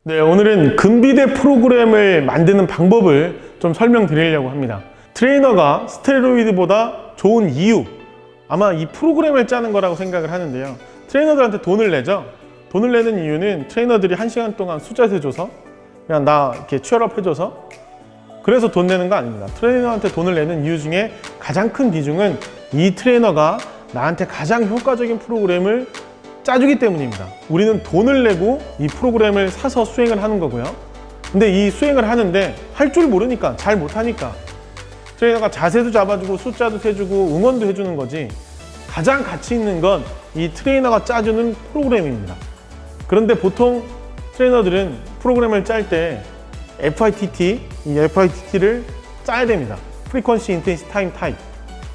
네, 오늘은 근비대 프로그램을 만드는 방법을 좀 설명드리려고 합니다. 트레이너가 스테로이드보다 좋은 이유, 아마 이 프로그램을 짜는 거라고 생각을 하는데요. 트레이너들한테 돈을 내죠. 돈을 내는 이유는 트레이너들이 1시간 동안 숫자 세줘서 그냥 나 이렇게 취업업 해줘서 그래서 돈 내는 거 아닙니다. 트레이너한테 돈을 내는 이유 중에 가장 큰 비중은 이 트레이너가 나한테 가장 효과적인 프로그램을 짜주기 때문입니다. 우리는 돈을 내고 이 프로그램을 사서 수행을 하는 거고요. 근데 이 수행을 하는데 할 줄 모르니까, 잘 못하니까 트레이너가 자세도 잡아주고 숫자도 세주고 응원도 해주는 거지, 가장 가치 있는 건 이 트레이너가 짜주는 프로그램입니다. 그런데 보통 트레이너들은 프로그램을 짤 때 FITT, 이 FITT를 짜야 됩니다. Frequency, Intensity, Time, Type.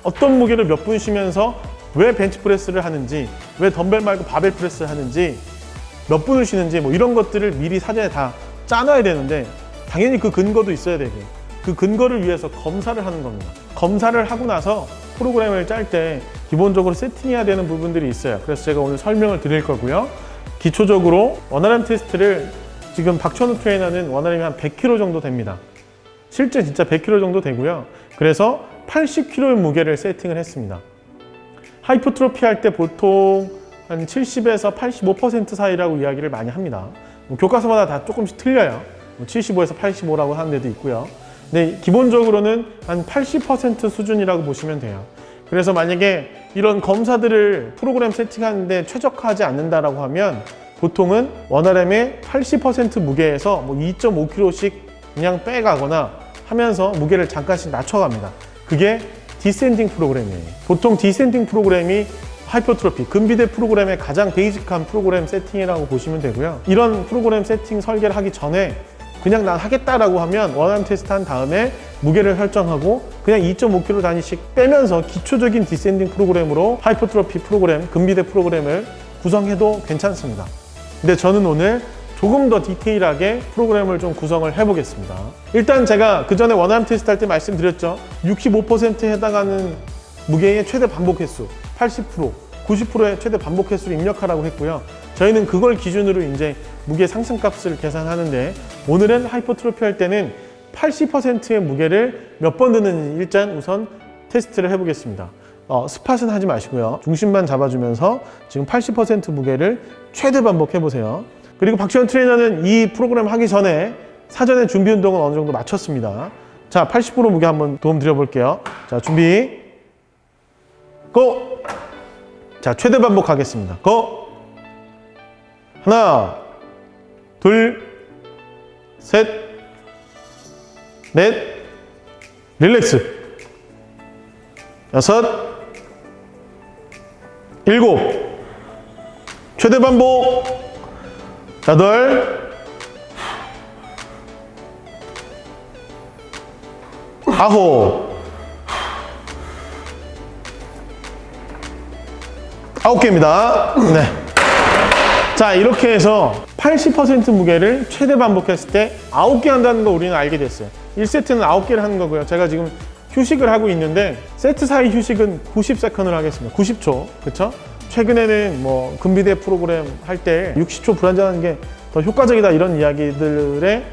어떤 무게를 몇 분 쉬면서 왜 벤치프레스를 하는지, 왜 덤벨 말고 바벨 프레스를 하는지, 몇 분을 쉬는지 뭐 이런 것들을 미리 사전에 다 짜놔야 되는데, 당연히 그 근거도 있어야 되고, 그 근거를 위해서 검사를 하는 겁니다. 검사를 하고 나서 프로그램을 짤 때 기본적으로 세팅해야 되는 부분들이 있어요. 그래서 제가 오늘 설명을 드릴 거고요. 기초적으로 원RM 테스트를 지금 박천우 트레이너는 원RM이 한 100kg 정도 됩니다. 실제 진짜 100kg 정도 되고요. 그래서 80kg의 무게를 세팅을 했습니다. 하이퍼트로피 할 때 보통 한 70에서 85% 사이라고 이야기를 많이 합니다. 교과서마다 다 조금씩 틀려요. 75에서 85라고 하는 데도 있고요. 근데 기본적으로는 한 80% 수준이라고 보시면 돼요. 그래서 만약에 이런 검사들을 프로그램 세팅하는데 최적화하지 않는다라고 하면 보통은 원RM의 80% 무게에서 뭐 2.5kg씩 그냥 빼가거나 하면서 무게를 잠깐씩 낮춰갑니다. 그게 디센딩 프로그램이에요. 보통 디센딩 프로그램이 하이퍼트로피, 근비대 프로그램의 가장 베이직한 프로그램 세팅이라고 보시면 되고요. 이런 프로그램 세팅 설계를 하기 전에 그냥 난 하겠다라고 하면 원RM 테스트 한 다음에 무게를 설정하고 그냥 2.5kg 단위씩 빼면서 기초적인 디센딩 프로그램으로 하이퍼트로피 프로그램, 근비대 프로그램을 구성해도 괜찮습니다. 근데 저는 오늘 조금 더 디테일하게 프로그램을 좀 구성을 해보겠습니다. 일단 제가 그 전에 원RM 테스트 할 때 말씀드렸죠. 65%에 해당하는 무게의 최대 반복 횟수, 80%, 90%의 최대 반복 횟수를 입력하라고 했고요. 저희는 그걸 기준으로 이제 무게 상승값을 계산하는데, 오늘은 하이퍼트로피 할 때는 80%의 무게를 몇 번 드는지 일단 우선 테스트를 해보겠습니다. 스팟은 하지 마시고요. 중심만 잡아주면서 지금 80% 무게를 최대 반복해보세요. 그리고 박지원 트레이너는 이 프로그램 하기 전에 사전에 준비 운동은 어느 정도 마쳤습니다. 자, 80% 무게 한번 도움 드려볼게요. 자, 준비. 고! 자, 최대 반복하겠습니다. 고! 하나, 둘, 셋, 넷, 릴렉스. 여섯, 일곱, 최대 반복. 여덟, 아홉, 9개입니다. 네. 자, 이렇게 해서 80% 무게를 최대 반복했을 때 9개 한다는 거 우리는 알게 됐어요. 1세트는 9개를 하는 거고요. 제가 지금 휴식을 하고 있는데 세트 사이 휴식은 90세컨을 하겠습니다. 90초. 그쵸? 최근에는 뭐 근비대 프로그램 할 때 60초 불안정하는 게 더 효과적이다 이런 이야기들의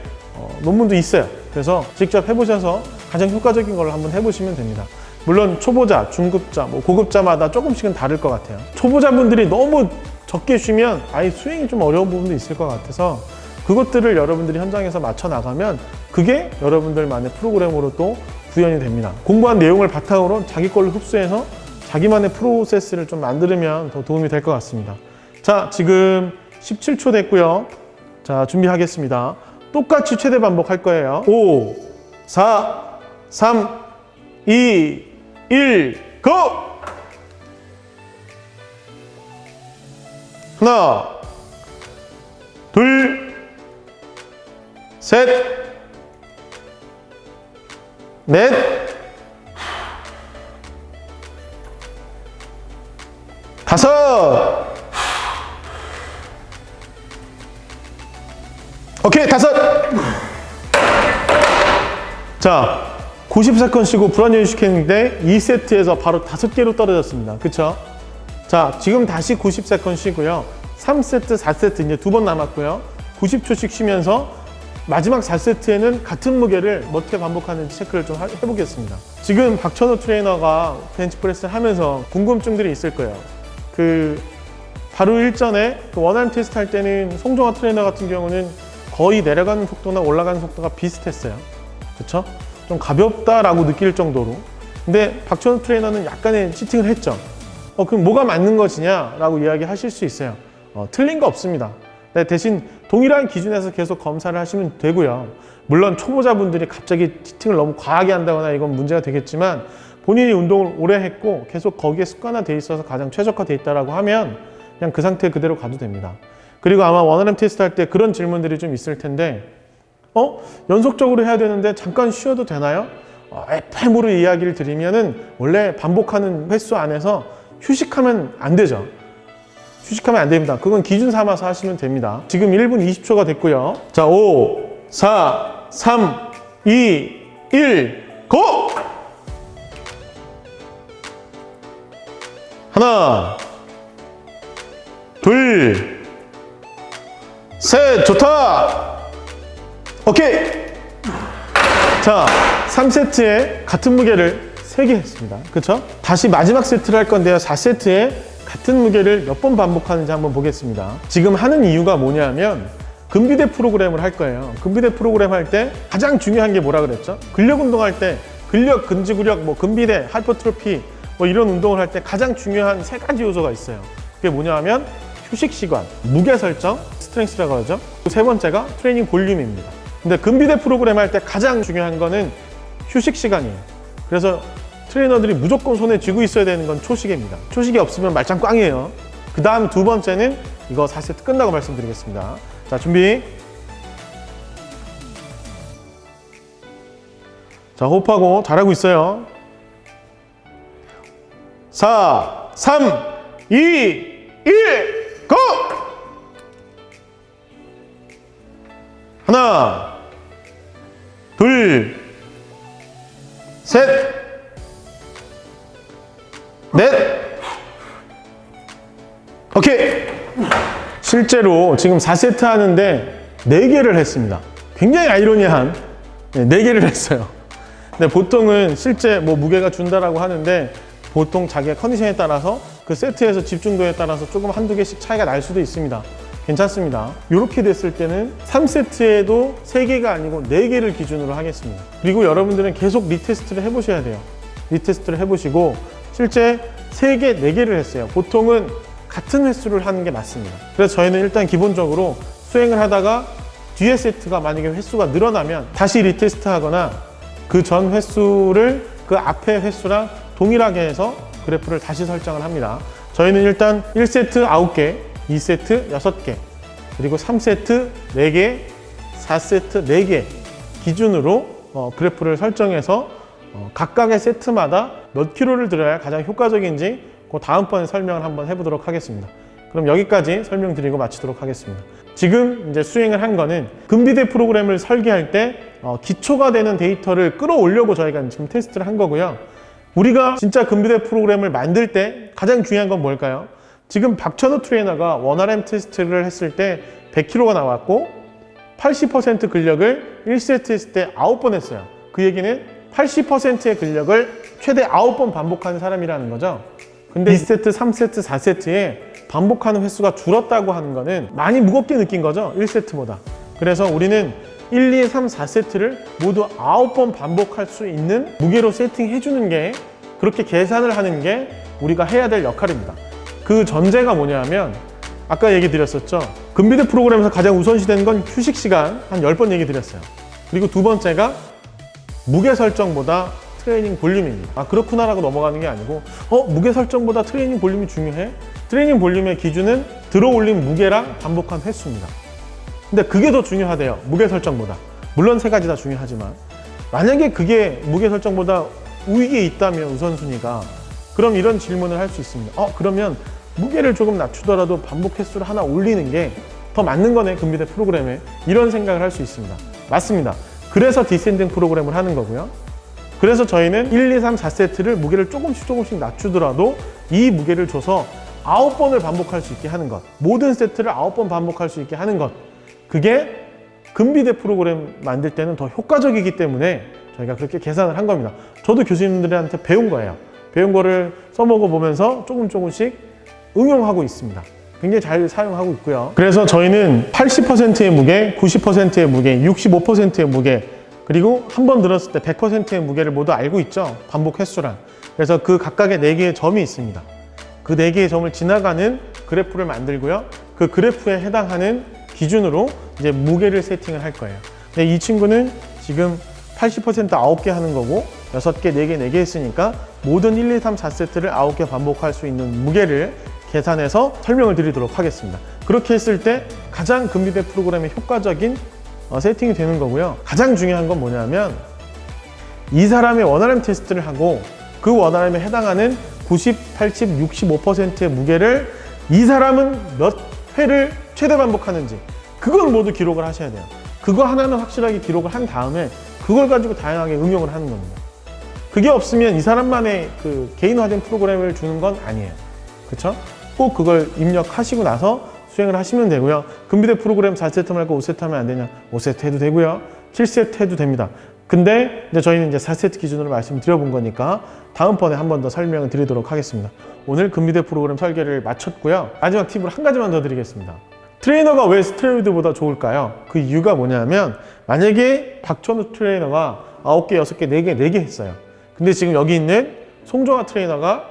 논문도 있어요. 그래서 직접 해보셔서 가장 효과적인 걸 한번 해보시면 됩니다. 물론 초보자, 중급자, 뭐 고급자마다 조금씩은 다를 것 같아요. 초보자분들이 너무 적게 쉬면 아예 수행이 좀 어려운 부분도 있을 것 같아서 그것들을 여러분들이 현장에서 맞춰 나가면 그게 여러분들만의 프로그램으로 또 구현이 됩니다. 공부한 내용을 바탕으로 자기 걸로 흡수해서 자기만의 프로세스를 좀 만들면 더 도움이 될 것 같습니다. 자, 지금 17초 됐고요. 자, 준비하겠습니다. 똑같이 최대 반복할 거예요. 5, 4, 3, 2, 1, 고! 하나, 둘, 셋, 넷, 다섯. 오케이, 다섯. 자, 90세컨 쉬고 불안정 휴식했는데 2세트에서 바로 5개로 떨어졌습니다. 그쵸? 자, 지금 다시 90세컨 쉬고요. 3세트, 4세트 이제 2번 남았고요. 90초씩 쉬면서 마지막 4세트에는 같은 무게를 어떻게 반복하는지 체크를 좀 해보겠습니다. 지금 박찬호 트레이너가 벤치프레스를 하면서 궁금증들이 있을 거예요. 바로 일전에 원암 테스트 할 때는 송종화 트레이너 같은 경우는 거의 내려가는 속도나 올라가는 속도가 비슷했어요. 그쵸? 좀 가볍다라고 느낄 정도로. 근데 박찬호 트레이너는 약간의 치팅을 했죠. 그럼 뭐가 맞는 것이냐? 라고 이야기하실 수 있어요. 틀린 거 없습니다. 네, 대신 동일한 기준에서 계속 검사를 하시면 되고요. 물론 초보자분들이 갑자기 치팅을 너무 과하게 한다거나 이건 문제가 되겠지만 본인이 운동을 오래 했고 계속 거기에 습관화돼 있어서 가장 최적화돼 있다라고 하면 그냥 그 상태 그대로 가도 됩니다. 그리고 아마 원RM 테스트 할 때 그런 질문들이 좀 있을 텐데 연속적으로 해야 되는데 잠깐 쉬어도 되나요? FM으로 이야기를 드리면은 원래 반복하는 횟수 안에서 휴식하면 안 되죠. 휴식하면 안 됩니다. 그건 기준 삼아서 하시면 됩니다. 지금 1분 20초가 됐고요. 자, 5, 4, 3, 2, 1, 고! 하나, 둘, 셋, 좋다! 오케이! 자, 3세트에 같은 무게를 3개 했습니다. 그쵸? 다시 마지막 세트를 할 건데요. 4세트에 같은 무게를 몇 번 반복하는지 한번 보겠습니다. 지금 하는 이유가 뭐냐면 근비대 프로그램을 할 거예요. 근비대 프로그램 할 때 가장 중요한 게 뭐라 그랬죠? 근력 운동할 때 근력, 근지구력, 근비대, 하이퍼트로피 이런 운동을 할 때 가장 중요한 3가지 요소가 있어요. 그게 뭐냐 하면 휴식 시간, 무게 설정, 스트렝스라고 하죠. 세 번째가 트레이닝 볼륨입니다. 근데 근비대 프로그램 할 때 가장 중요한 거는 휴식 시간이에요. 그래서 트레이너들이 무조건 손에 쥐고 있어야 되는 건 초시계입니다. 초시계 없으면 말짱 꽝이에요. 그 다음 두 번째는 이거 4세트 끝나고 말씀드리겠습니다. 자, 준비. 자, 호흡하고 잘하고 있어요. 4, 3, 2, 1, 고! 하나, 둘, 셋, 넷, 오케이. 실제로 지금 4세트 하는데 4개를 했습니다. 굉장히 아이러니한 4개를 했어요. 근데 보통은 실제 무게가 준다라고 하는데 보통 자기의 컨디션에 따라서 그 세트에서 집중도에 따라서 조금 한두 개씩 차이가 날 수도 있습니다. 괜찮습니다. 이렇게 됐을 때는 3세트에도 3개가 아니고 4개를 기준으로 하겠습니다. 그리고 여러분들은 계속 리테스트를 해보셔야 돼요. 리테스트를 해보시고 실제 3개, 4개를 했어요. 보통은 같은 횟수를 하는 게 맞습니다. 그래서 저희는 일단 기본적으로 수행을 하다가 뒤에 세트가 만약에 횟수가 늘어나면 다시 리테스트 하거나 그 전 횟수를 그 앞에 횟수랑 동일하게 해서 그래프를 다시 설정을 합니다. 저희는 일단 1세트 9개, 2세트 6개, 그리고 3세트 4개, 4세트 4개 기준으로 그래프를 설정해서 각각의 세트마다 몇 킬로를 들어야 가장 효과적인지 그 다음번에 설명을 한번 해보도록 하겠습니다. 그럼 여기까지 설명드리고 마치도록 하겠습니다. 지금 이제 수행을 한 거는 근비대 프로그램을 설계할 때 기초가 되는 데이터를 끌어오려고 저희가 지금 테스트를 한 거고요. 우리가 진짜 근비대 프로그램을 만들 때 가장 중요한 건 뭘까요? 지금 박찬호 트레이너가 원RM 테스트를 했을 때 100kg가 나왔고 80% 근력을 1세트 했을 때 9번 했어요. 그 얘기는 80%의 근력을 최대 9번 반복하는 사람이라는 거죠. 근데 2세트, 3세트, 4세트에 반복하는 횟수가 줄었다고 하는 거는 많이 무겁게 느낀 거죠. 1세트보다. 그래서 우리는 1, 2, 3, 4세트를 모두 9번 반복할 수 있는 무게로 세팅해 주는 게, 그렇게 계산을 하는 게 우리가 해야 될 역할입니다. 그 전제가 뭐냐면 아까 얘기 드렸었죠. 근비대 프로그램에서 가장 우선시되는 건 휴식 시간 한 10번 얘기 드렸어요. 그리고 두 번째가 무게 설정보다 트레이닝 볼륨입니다. 그렇구나 라고 넘어가는 게 아니고 무게 설정보다 트레이닝 볼륨이 중요해? 트레이닝 볼륨의 기준은 들어올린 무게랑 반복한 횟수입니다. 근데 그게 더 중요하대요. 무게 설정보다. 물론 3가지 다 중요하지만 만약에 그게 무게 설정보다 우위에 있다면 우선순위가, 그럼 이런 질문을 할 수 있습니다. 그러면 무게를 조금 낮추더라도 반복 횟수를 하나 올리는 게 더 맞는 거네, 근비대 프로그램에. 이런 생각을 할 수 있습니다. 맞습니다. 그래서 디센딩 프로그램을 하는 거고요. 그래서 저희는 1, 2, 3, 4세트를 무게를 조금씩 낮추더라도 이 무게를 줘서 9번을 반복할 수 있게 하는 것, 모든 세트를 9번 반복할 수 있게 하는 것, 그게 근비대 프로그램 만들 때는 더 효과적이기 때문에 저희가 그렇게 계산을 한 겁니다. 저도 교수님들한테 배운 거예요. 배운 거를 써먹어 보면서 조금씩 응용하고 있습니다. 굉장히 잘 사용하고 있고요. 그래서 저희는 80%의 무게, 90%의 무게, 65%의 무게, 그리고 한 번 들었을 때 100%의 무게를 모두 알고 있죠. 반복 횟수랑. 그래서 그 각각의 4개의 점이 있습니다. 그 4개의 점을 지나가는 그래프를 만들고요. 그 그래프에 해당하는 기준으로 이제 무게를 세팅을 할 거예요. 근데 이 친구는 지금 80% 9개 하는 거고 6개, 4개, 4개 했으니까 모든 1, 2, 3, 4세트를 9개 반복할 수 있는 무게를 계산해서 설명을 드리도록 하겠습니다. 그렇게 했을 때 가장 근비대 프로그램의 효과적인 세팅이 되는 거고요. 가장 중요한 건 뭐냐면 이 사람의 원RM 테스트를 하고 그 원RM에 해당하는 90, 80, 65%의 무게를 이 사람은 몇 회를 최대 반복하는지 그걸 모두 기록을 하셔야 돼요. 그거 하나는 확실하게 기록을 한 다음에 그걸 가지고 다양하게 응용을 하는 겁니다. 그게 없으면 이 사람만의 그 개인화된 프로그램을 주는 건 아니에요. 그렇죠? 꼭 그걸 입력하시고 나서 수행을 하시면 되고요. 근비대 프로그램 4세트 말고 5세트 하면 안 되냐? 5세트 해도 되고요. 7세트 해도 됩니다. 근데 이제 저희는 이제 4세트 기준으로 말씀드려본 거니까 다음번에 한 번 더 설명을 드리도록 하겠습니다. 오늘 근비대 프로그램 설계를 마쳤고요. 마지막 팁을 한 가지만 더 드리겠습니다. 트레이너가 왜 스테로이드보다 좋을까요? 그 이유가 뭐냐면 만약에 박천우 트레이너가 9개, 6개, 4개, 4개 했어요. 근데 지금 여기 있는 송정아 트레이너가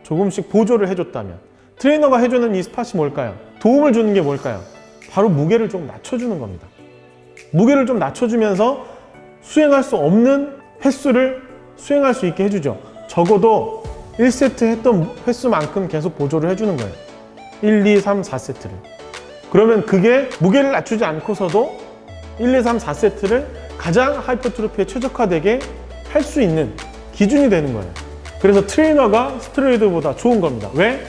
조금씩 보조를 해줬다면 트레이너가 해주는 이 스팟이 뭘까요? 도움을 주는 게 뭘까요? 바로 무게를 좀 낮춰주는 겁니다. 무게를 좀 낮춰주면서 수행할 수 없는 횟수를 수행할 수 있게 해주죠. 적어도 1세트 했던 횟수만큼 계속 보조를 해주는 거예요. 1, 2, 3, 4세트를. 그러면 그게 무게를 낮추지 않고서도 1, 2, 3, 4세트를 가장 하이퍼트로피에 최적화되게 할 수 있는 기준이 되는 거예요. 그래서 트레이너가 스테로이드보다 좋은 겁니다. 왜?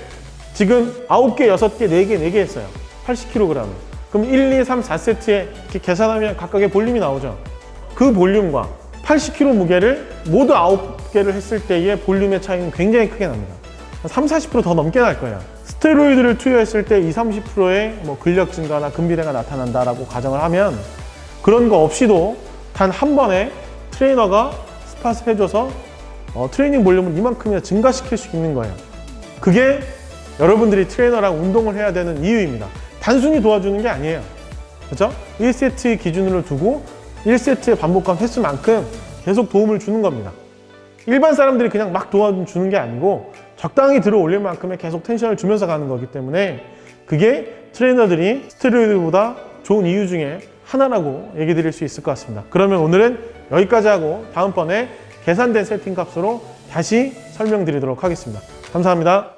지금 9개, 6개, 4개, 4개 했어요. 80kg. 그럼 1, 2, 3, 4세트에 이렇게 계산하면 각각의 볼륨이 나오죠. 그 볼륨과 80kg 무게를 모두 9개를 했을 때의 볼륨의 차이는 굉장히 크게 납니다. 30, 40% 더 넘게 날 거예요. 스테로이드를 투여했을 때 20, 30%의 근력 증가나 근비대가 나타난다라고 가정을 하면 그런 거 없이도 단 한 번에 트레이너가 스팟을 해줘서 트레이닝 볼륨을 이만큼이나 증가시킬 수 있는 거예요. 그게 여러분들이 트레이너랑 운동을 해야 되는 이유입니다. 단순히 도와주는 게 아니에요. 그렇죠? 1세트 기준으로 두고 1세트의 반복한 횟수만큼 계속 도움을 주는 겁니다. 일반 사람들이 그냥 막 도와주는 게 아니고 적당히 들어 올릴 만큼의 계속 텐션을 주면서 가는 거기 때문에 그게 트레이너들이 스테로이드보다 좋은 이유 중에 하나라고 얘기 드릴 수 있을 것 같습니다. 그러면 오늘은 여기까지 하고 다음번에 계산된 세팅 값으로 다시 설명드리도록 하겠습니다. 감사합니다.